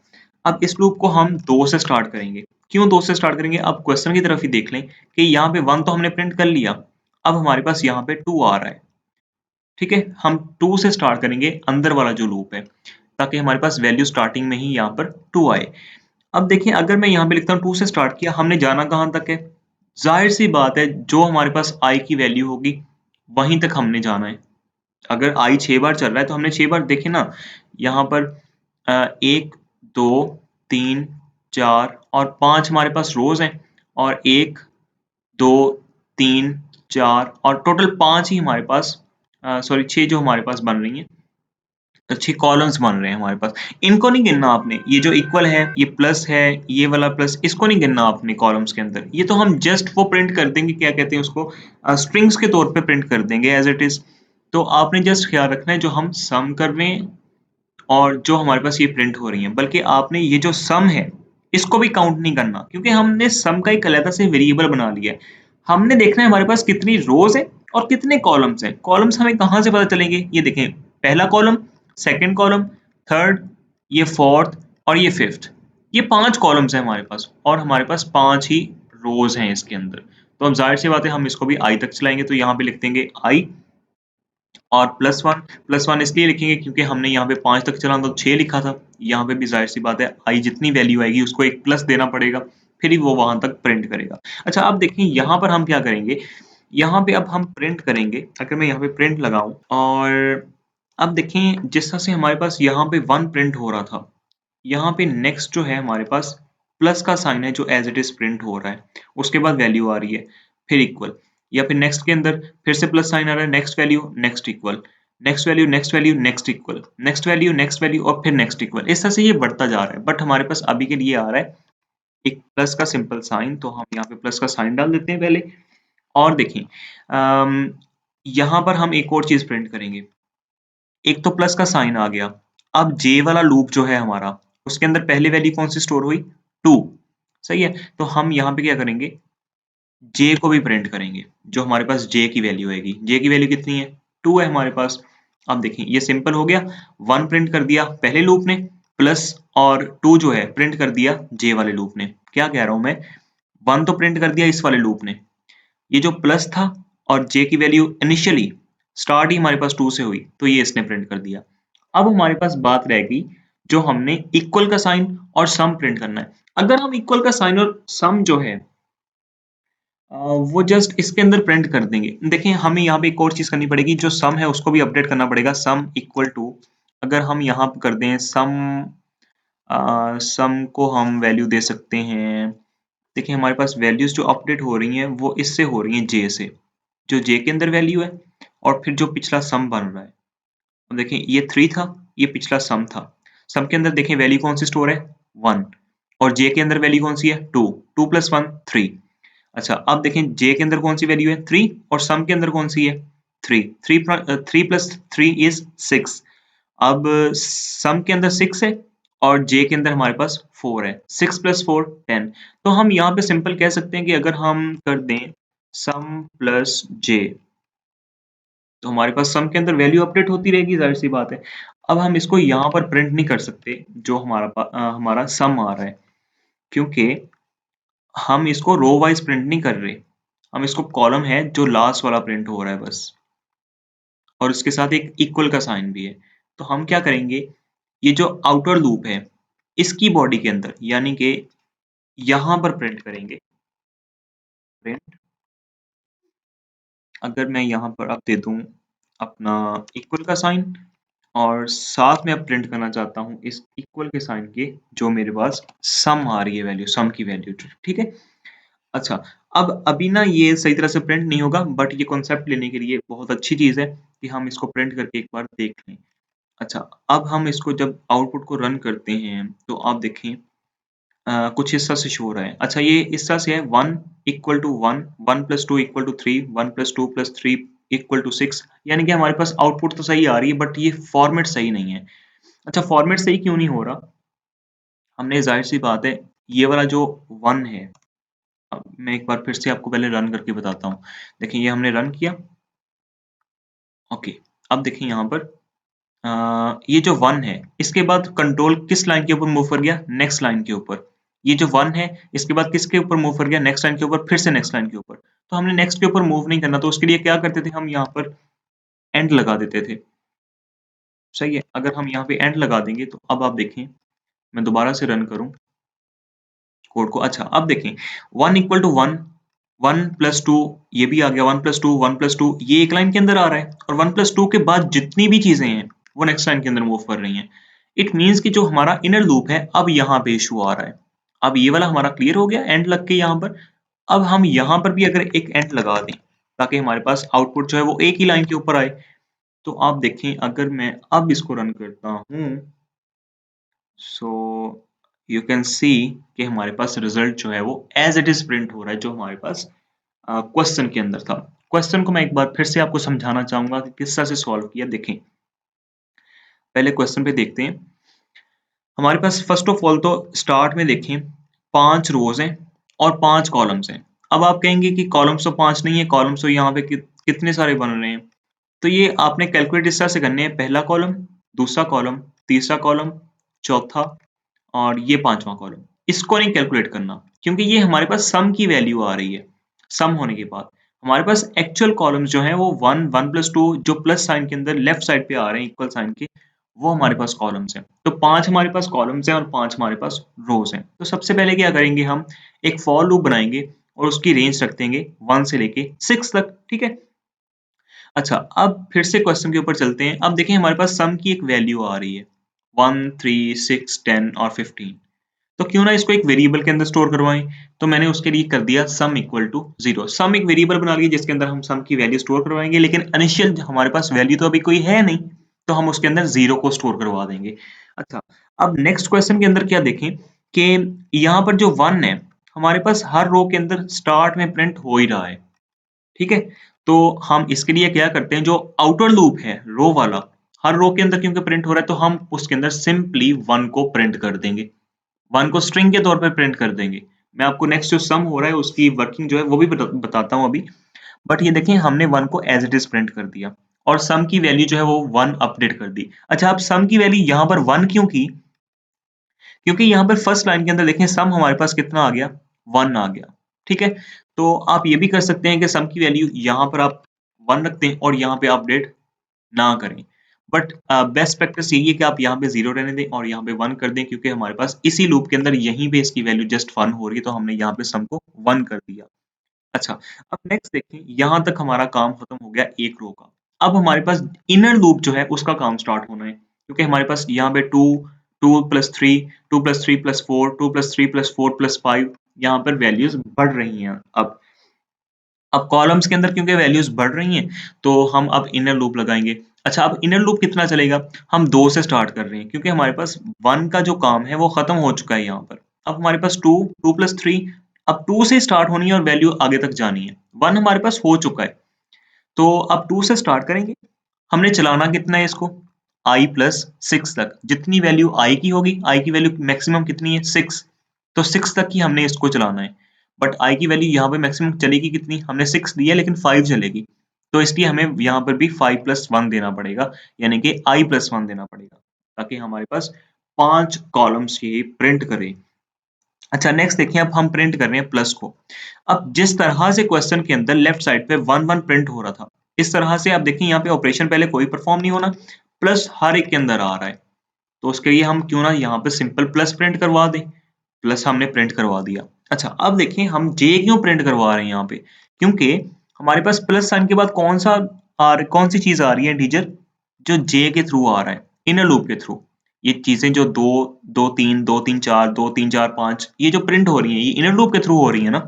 अब इस लूप को हम 2 से स्टार्ट करेंगे। क्यों 2 से स्टार्ट करेंगे? अब क्वेश्चन की तरफ ही देख लें कि यहाँ पे 1 तो हमने प्रिंट कर लिया, अब हमारे पास यहाँ पे 2 आ रहा है। ठीक है, हम 2 से स्टार्ट करेंगे अंदर वाला जो लूप है, ताकि हमारे पास वैल्यू स्टार्टिंग में ही यहाँ पर 2 आए। अब देखिए अगर मैं यहाँ पे लिखता हूँ 2 से स्टार्ट किया, हमने जाना कहाँ तक है? जाहिर सी बात है जो हमारे पास i की वैल्यू होगी वहीं तक हमने जाना है। अगर i 6 बार चल रहा है तो हमने 6 बार, देखे ना यहाँ पर 1, 2, 3, 4 और 5 हमारे पास रोज हैं, और 1, 2, 3, 4 और टोटल 5 ही हमारे पास, सॉरी 6 जो हमारे पास बन रही हैं, अच्छी कॉलम्स बन रहे हैं हमारे पास। इनको नहीं गिनना आपने, ये जो इक्वल है, ये प्लस है, ये वाला प्लस, इसको नहीं गिनना आपने कॉलम्स के अंदर, ये तो हम जस्ट वो प्रिंट कर देंगे, क्या कहते हैं उसको, स्ट्रिंग्स के तौर पे प्रिंट कर देंगे एज इट इज। तो आपने जस्ट ख्याल रखना है जो हम सम कर रहे हैं और जो हमारे पास ये प्रिंट हो रही है, बल्कि आपने ये जो सम है इसको भी काउंट नहीं करना, क्योंकि हमने सम का एक अलग से वेरिएबल बना लिया है। हमने देखना है हमारे पास कितनी रोज है और कितने कॉलम्स हैं। कॉलम्स हमें कहाँ से पता चलेंगे? ये देखें, पहला कॉलम, सेकंड कॉलम, थर्ड, ये फोर्थ और ये फिफ्थ, ये 5 कॉलम्स हैं हमारे पास और हमारे पास 5 ही रोज हैं इसके अंदर। तो अब जाहिर सी बात है हम इसको भी आई तक चलाएंगे, तो यहाँ पे लिख देंगे आई और प्लस वन इसलिए लिखेंगे क्योंकि हमने यहाँ पे 5 तक चला तो 6 लिखा था, यहाँ पे भी जाहिर सी बात है आई जितनी वैल्यू आएगी उसको एक प्लस देना पड़ेगा, फिर ही वो वहां तक प्रिंट करेगा। अच्छा, अब देखिए यहाँ पर हम क्या करेंगे, यहाँ पे अब हम प्रिंट करेंगे, अगर मैं यहाँ पे प्रिंट लगाऊं और अब देखें जिस तरह से हमारे पास यहाँ पे 1 प्रिंट हो रहा था, यहाँ पे नेक्स्ट जो है हमारे पास प्लस का साइन है जो एज इट इज प्रिंट हो रहा है, उसके बाद वैल्यू आ रही है, फिर इक्वल, या फिर नेक्स्ट के अंदर फिर से प्लस साइन आ रहा है, next value next equal, next value next value next equal, next value और फिर नेक्स्ट इक्वल, इस तरह से ये बढ़ता जा रहा है। बट हमारे पास अभी के लिए आ रहा है एक प्लस का सिंपल साइन, तो हम यहाँ पे प्लस का साइन डाल देते हैं पहले। और देखें यहाँ पर हम एक और चीज प्रिंट करेंगे, एक तो प्लस का साइन आ गया, अब जे वाला लूप जो है हमारा, उसके अंदर पहली वैल्यू कौन सी स्टोर हुई, 2, सही है। तो हम यहाँ पे क्या करेंगे, जे को भी प्रिंट करेंगे, जो हमारे पास जे की वैल्यू आएगी, जे की वैल्यू कितनी है, 2 है हमारे पास। अब देखें ये सिंपल हो गया, 1 प्रिंट कर दिया पहले लूप ने, प्लस और 2 जो है प्रिंट कर दिया जे वाले लूप ने। क्या कह रहा हूं मैं, 1 तो प्रिंट कर दिया इस वाले लूप ने, ये जो प्लस था और जे की वैल्यू इनिशियली स्टार्ट ही हमारे पास 2 से हुई, तो ये इसने प्रिंट कर दिया। अब हमारे पास बात रहेगी जो हमने इक्वल का साइन और सम प्रिंट करना है। अगर हम इक्वल का साइन और सम जो है वो जस्ट इसके अंदर प्रिंट कर देंगे। देखें हमें यहाँ पे एक और चीज करनी पड़ेगी, जो सम है उसको भी अपडेट करना पड़ेगा, सम इक्वल टू, अगर हम यहाँ पे कर दें सम, सम को हम वैल्यू दे सकते हैं। देखिए हमारे पास वैल्यूज जो अपडेट हो रही हैं वो इससे हो रही हैं जे से, जो जे के अंदर वैल्यू है और फिर जो पिछला सम बन रहा है। अब देखें ये 3 था, ये पिछला सम था, सम के अंदर देखें वैल्यू कौन सी स्टोर है, 1, और जे के अंदर वैल्यू कौन सी है, 2, 2 प्लस 1 3। अच्छा अब देखें जे के अंदर कौन सी वैल्यू है, 3, और सम के अंदर कौन सी है, 3, 3 प्लस 3 इज 6। अब सम के अंदर 6 है और जे के अंदर हमारे पास 4 है, 6 प्लस 4 10। तो हम यहाँ पे सिंपल कह सकते हैं कि अगर हम कर दें सम प्लस जे, तो हमारे पास सम के अंदर वैल्यू अपडेट होती रहेगी, जाहिर सी बात है। अब हम इसको यहाँ पर प्रिंट नहीं कर सकते जो हमारा सम आ रहा है, क्योंकि हम इसको रो वाइज प्रिंट नहीं कर रहे, हम इसको कॉलम है जो लास्ट वाला प्रिंट हो रहा है बस, और उसके साथ एक इक्वल का साइन भी है। तो हम क्या करेंगे, ये जो आउटर लूप है इसकी बॉडी के अंदर यानी कि यहां पर प्रिंट करेंगे, प्रिंट, अगर मैं यहां पर अब दे दूं अपना इक्वल का साइन, और साथ में अब प्रिंट करना चाहता हूं इस इक्वल के साइन के जो मेरे पास सम आ रही है वैल्यू, सम की वैल्यू, ठीक है। अच्छा अब अभी ना ये सही तरह से प्रिंट नहीं होगा, बट ये कॉन्सेप्ट लेने के लिए बहुत अच्छी चीज है कि हम इसको प्रिंट करके एक बार देख लें। अच्छा अब हम इसको जब आउटपुट को रन करते हैं तो आप देखें कुछ इस तरह से शो हो रहा है। अच्छा ये इस तरह से है, 1 equal to 1, 1 plus 2 equal to 3, 1 plus 2 plus 3 equal to 6, यानी कि हमारे पास आउटपुट तो सही आ रही है बट ये फॉर्मेट सही नहीं है। अच्छा फॉर्मेट सही क्यों नहीं हो रहा, हमने जाहिर सी बात है ये वाला जो 1 है, अब मैं एक बार फिर से आपको पहले रन करके बताता हूँ। देखिए ये हमने रन किया, ओके। अब देखिए यहाँ पर ये जो 1 है इसके बाद कंट्रोल किस लाइन के ऊपर मूव कर गया, नेक्स्ट लाइन के ऊपर। ये जो 1 है इसके बाद किसके ऊपर मूव कर गया, नेक्स्ट लाइन के ऊपर, फिर से नेक्स्ट लाइन के ऊपर। तो हमने नेक्स्ट के ऊपर मूव नहीं करना, तो उसके लिए क्या करते थे, हम यहाँ पर एंड लगा देते थे, सही है। अगर हम यहाँ पे एंड लगा देंगे तो अब आप देखें, मैं दोबारा से रन करूं कोड को। अच्छा अब देखें 1 इक्वल टू 1, 1 प्लस 2 ये भी आ गया, 1 प्लस 2 1 प्लस 2 ये एक लाइन के अंदर आ रहा है, और 1 प्लस 2 के बाद जितनी भी चीजें हैं वो नेक्स्ट लाइन के अंदर मूव कर रही हैं। इट मीन्स कि जो हमारा इनर लूप है अब यहाँ पे इशू आ रहा है। अब ये वाला हमारा क्लियर हो गया एंड लग के यहाँ पर। अब हम यहाँ पर भी अगर एक एंड लगा दें ताकि हमारे पास आउटपुट जो है वो एक ही लाइन के ऊपर आए, तो आप देखें अगर मैं अब इसको रन करता हूँ, सो यू कैन सी कि हमारे पास रिजल्ट जो है वो एज इट इज प्रिंट हो रहा है जो हमारे पास क्वेश्चन के अंदर था। क्वेश्चन को मैं एक बार फिर से आपको समझाना चाहूंगा कि किस तरह से सॉल्व किया। देखें पहले क्वेश्चन पे देखते हैं, हमारे पास फर्स्ट ऑफ ऑल तो स्टार्ट में देखें 5 रोज हैं और 5 कॉलम्स हैं। अब आप कहेंगे कि कॉलम्स तो 5 नहीं है, कॉलम्स तो यहाँ पे कितने सारे बन रहे हैं। तो ये आपने कैलकुलेट इस तरह से करने हैं, पहला कॉलम, दूसरा कॉलम, तीसरा कॉलम, चौथा और ये 5वां कॉलम। इसको नहीं कैलकुलेट करना क्योंकि ये हमारे पास सम की वैल्यू आ रही है। सम होने के बाद हमारे पास एक्चुअल कॉलम्स जो हैं वो 1 1 प्लस 2 जो प्लस साइन के अंदर लेफ्ट साइड पे आ रहे हैं इक्वल साइन के, वो हमारे पास कॉलम्स हैं। तो 5 हमारे पास कॉलम्स हैं और 5 हमारे पास रोज हैं। तो सबसे पहले क्या करेंगे, हम एक फॉर लूप बनाएंगे और उसकी रेंज रख देंगे 1 से लेके 6 तक, ठीक है। अच्छा, अब फिर से क्वेश्चन के ऊपर चलते हैं। अब देखिए हमारे पास सम की एक वैल्यू आ रही है 1, 3, 6, 10 और 15। तो क्यों ना इसको एक वेरिएबल के अंदर स्टोर करवाएं। तो मैंने उसके लिए कर दिया सम इक्वल टू 0। सम एक वेरिएबल बना लिया जिसके अंदर हम सम की वैल्यू स्टोर करवाएंगे, लेकिन इनिशियल हमारे पास वैल्यू तो अभी कोई है नहीं, तो हम उसके अंदर 0 को स्टोर करवा देंगे। अच्छा, अब नेक्स्ट क्वेश्चन के अंदर क्या देखें कि यहाँ पर जो 1 है हमारे पास हर रो के अंदर स्टार्ट में प्रिंट हो ही रहा है। ठीक है, तो हम इसके लिए क्या करते हैं, जो आउटर लूप है रो वाला, हर रो के अंदर क्योंकि प्रिंट हो रहा है तो हम उसके अंदर सिंपली 1 को प्रिंट कर देंगे। 1 को स्ट्रिंग के तौर पे प्रिंट कर देंगे। मैं आपको नेक्स्ट जो सम हो रहा है उसकी वर्किंग जो है वो भी बताता हूँ अभी। बट ये देखिए हमने 1 को एज इट इज प्रिंट कर दिया और सम की वैल्यू जो है वो 1 अपडेट कर दी। अच्छा, अब सम की वैल्यू यहाँ पर 1 क्यों की? क्योंकि यहाँ पर फर्स्ट लाइन के अंदर देखें सम हमारे पास कितना आ गया, 1 आ गया। ठीक है, तो आप ये भी कर सकते हैं कि सम की वैल्यू यहाँ पर आप 1 रखते हैं और यहाँ पे अपडेट ना करें। बट बेस्ट प्रैक्टिस यही है कि आप यहाँ पे 0 रहने दें और यहाँ पे 1 कर दें, क्योंकि हमारे पास इसी लूप के अंदर यहीं पे इसकी वैल्यू जस्ट 1 हो रही है, तो हमने यहाँ पे सम को 1 कर दिया। अच्छा, अब नेक्स्ट देखें, यहाँ तक हमारा काम खत्म हो गया एक रो का। अब हमारे पास इनर लूप जो है उसका काम स्टार्ट होना है, क्योंकि हमारे पास यहाँ पे 2, 2 plus 3, 2 plus 3 plus 4, 2 plus 3 plus 4 plus 5 यहाँ पर वैल्यूज बढ़ रही हैं। अब कॉलम्स के अंदर क्योंकि वैल्यूज बढ़ रही हैं तो हम अब इनर लूप लगाएंगे। अच्छा, अब इनर लूप कितना चलेगा? हम 2 से स्टार्ट कर रहे हैं क्योंकि हमारे पास 1 का जो काम है वो खत्म हो चुका है यहाँ पर। अब हमारे पास 2, 2 प्लस 3, अब 2 से स्टार्ट होनी है और वैल्यू आगे तक जानी है। 1 हमारे पास हो चुका है, तो अब 2 से स्टार्ट करेंगे। हमने चलाना कितना है इसको? I प्लस 6 तक। जितनी वैल्यू I की होगी, I की वैल्यू मैक्सिमम कितनी है? 6। तो 6 तक ही हमने इसको चलाना है। बट I की वैल्यू यहाँ पे मैक्सिमम चलेगी कितनी? हमने 6 दी है लेकिन 5 चलेगी। तो इसलिए हमें यहाँ पर भी 5 प्लस 1 देना पड़ेगा, यानी कि I प्लस 1 देना पड़ेगा, ताकि हमारे पास 5 कॉलम्स ये प्रिंट करे। अच्छा, नेक्स्ट देखिए, अब हम प्रिंट कर रहे हैं प्लस को। अब जिस तरह से क्वेश्चन के अंदर लेफ्ट साइड पे 1 1 प्रिंट हो रहा था, इस तरह से आप देखिए यहाँ पे ऑपरेशन पहले कोई परफॉर्म नहीं होना, प्लस हर एक के अंदर आ रहा है। तो उसके लिए हम क्यों ना यहाँ पे सिंपल प्लस प्रिंट करवा दें। प्लस हमने प्रिंट करवा दिया। अच्छा, अब देखिए हम जे क्यों प्रिंट करवा रहे हैं यहाँ पे, क्योंकि हमारे पास प्लस साइन के बाद कौन सी चीज आ रही है इंटीजर, जो जे के थ्रू आ रहा है, इनर लूप के थ्रू। ये चीजें जो 2, 2 3, 2 3 4, 2 3 4 5 ये जो प्रिंट हो रही है ये इनर लूप के थ्रू हो रही है ना।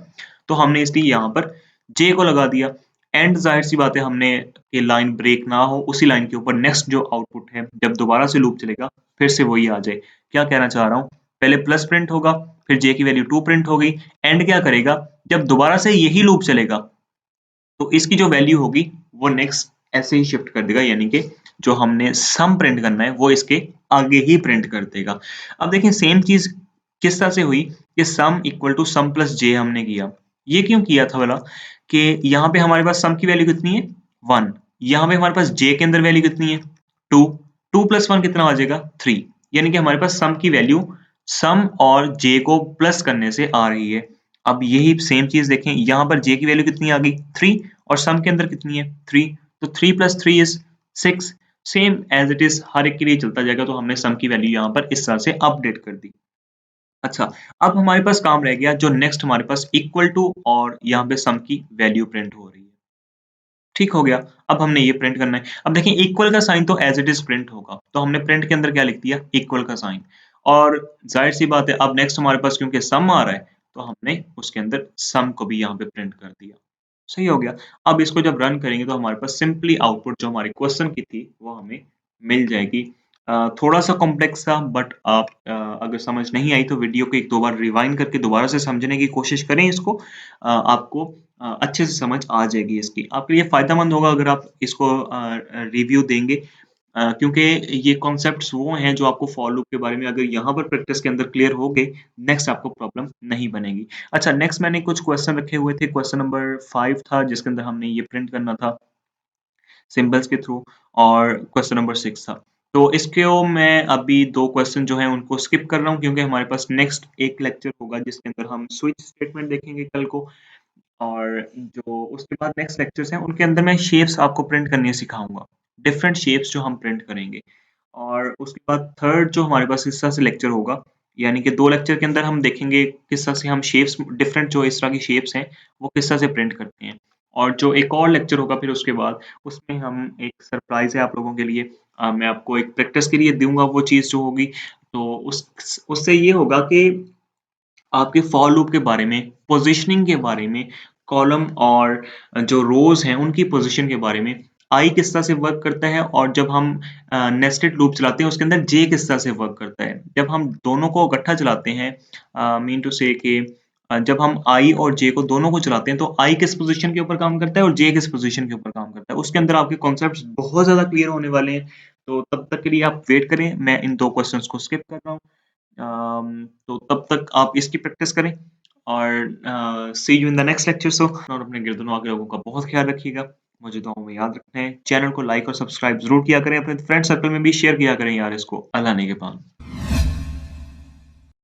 तो हमने इसलिए यहाँ पर जे को लगा दिया। एंड जाहिर सी बात है हमने ये लाइन ब्रेक ना हो, उसी लाइन के ऊपर नेक्स्ट जो आउटपुट है जब दोबारा से लूप चलेगा फिर से वही आ जाए। क्या कहना चाह रहा हूँ, पहले प्लस प्रिंट होगा, फिर जे की वैल्यू 2 प्रिंट हो गई। एंड क्या करेगा, जब दोबारा से यही लूप चलेगा तो इसकी जो वैल्यू होगी वो नेक्स्ट ऐसे ही शिफ्ट कर देगा, यानी कि जो हमने सम प्रिंट करना है वो इसके आगे ही प्रिंट कर देगा। अब देखिए सेम चीज किस तरह से हुई कि sum equal to sum plus J हमने किया। ये क्यों किया था बोला कि यहाँ पे हमारे पास सम की वैल्यू कितनी है 1, यहाँ पे हमारे पास जे के अंदर वैल्यू कितनी है 2, 2 प्लस 1 कितना आ जाएगा 3, यानी कि हमारे पास सम की वैल्यू सम और जे को प्लस करने से आ रही है। अब यही सेम चीज देखें, यहाँ पर जे की वैल्यू कितनी आ गई 3 और सम के अंदर कितनी है 3, तो 3 plus 3 is 6। Same as it is हर एक के लिए चलता जाएगा, तो हमने सम की वैल्यू यहाँ पर इस तरह से अपडेट कर दी। अच्छा, अब हमारे पास काम रह गया जो नेक्स्ट हमारे पास इक्वल टू और यहाँ पे सम की वैल्यू प्रिंट हो रही है। ठीक हो गया, अब हमने ये प्रिंट करना है। अब देखिए इक्वल का साइन तो एज इट इज प्रिंट होगा, तो हमने प्रिंट के अंदर क्या लिख दिया, इक्वल का साइन। और जाहिर सी बात है अब नेक्स्ट हमारे पास क्योंकि सम आ रहा है तो हमने उसके अंदर सम को भी यहाँ पे प्रिंट कर दिया। सही हो गया। अब इसको जब रन करेंगे तो हमारे पास सिंपली आउटपुट जो हमारे क्वेश्चन की थी वो हमें मिल जाएगी। थोड़ा सा कॉम्प्लेक्स था, बट आप अगर समझ नहीं आई तो वीडियो को एक दो बार रिवाइंड करके दोबारा से समझने की कोशिश करें इसको। आपको अच्छे से समझ आ जाएगी इसकी। आपके लिए फ़ायदेमंद होगा अगर आप इसको रिव्यू देंगे, क्योंकि ये कॉन्सेप्ट्स वो हैं जो आपको फॉर लूप के बारे में अगर यहाँ पर प्रैक्टिस के अंदर क्लियर हो गए, नेक्स्ट आपको प्रॉब्लम नहीं बनेगी। अच्छा, नेक्स्ट मैंने कुछ क्वेश्चन रखे हुए थे। क्वेश्चन नंबर 5 था जिसके अंदर हमने ये प्रिंट करना था सिंबल्स के थ्रू, और क्वेश्चन नंबर 6 था। तो इसको मैं अभी 2 क्वेश्चन जो हैं उनको स्किप कर रहा हूँ, क्योंकि हमारे पास नेक्स्ट एक लेक्चर होगा जिसके अंदर हम स्विच स्टेटमेंट देखेंगे कल को। और जो उसके बाद नेक्स्ट लेक्चर्स हैं उनके अंदर मैं शेप्स आपको प्रिंट करनी सिखाऊंगा, डिफरेंट शेप्स जो हम प्रिंट करेंगे। और उसके बाद थर्ड जो हमारे पास इस तरह से लेक्चर होगा, यानी कि 2 लेक्चर के अंदर हम देखेंगे किस तरह से हम शेप्स डिफरेंट जो इस तरह की शेप्स हैं वो किस तरह से प्रिंट करते हैं। और जो एक और लेक्चर होगा फिर उसके बाद, उसमें हम एक सरप्राइज़ है आप लोगों के लिए। मैं आपको एक प्रैक्टिस के लिए दूँगा वो चीज़ जो होगी, तो उससे ये होगा कि आपके फॉर लूप के बारे में, पोज़ीशनिंग के बारे में, कॉलम और जो रोज़ हैं उनकी पोज़ीशन के बारे में, आई किस तरह से वर्क करता है और जब हम नेस्टेड लूप चलाते हैं उसके अंदर जे किस तरह से वर्क करता है। जब हम दोनों को इकट्ठा चलाते हैं मीन टू से कि जब हम आई और जे को दोनों को चलाते हैं तो आई किस पोज़ीशन के ऊपर काम करता है और जे किस पोज़ीशन के ऊपर काम करता है। उसके अंदर आपके कॉन्सेप्ट्स बहुत ज़्यादा क्लियर होने वाले हैं। तो तब तक के लिए आप वेट करें, मैं इन 2 क्वेश्चन्स को स्किप कर रहा हूँ। तो तब तक आप इसकी प्रैक्टिस करें और see you in the next lecture. So और अपने गिरदुनवा के लोगों का बहुत ख्याल रखिएगा। मुझे दुआओं में याद रखना है। चैनल को लाइक और सब्सक्राइब ज़रूर किया करें। अपने फ्रेंड सर्कल में भी शेयर किया करें यार इसको। अल्लाह ने के पास।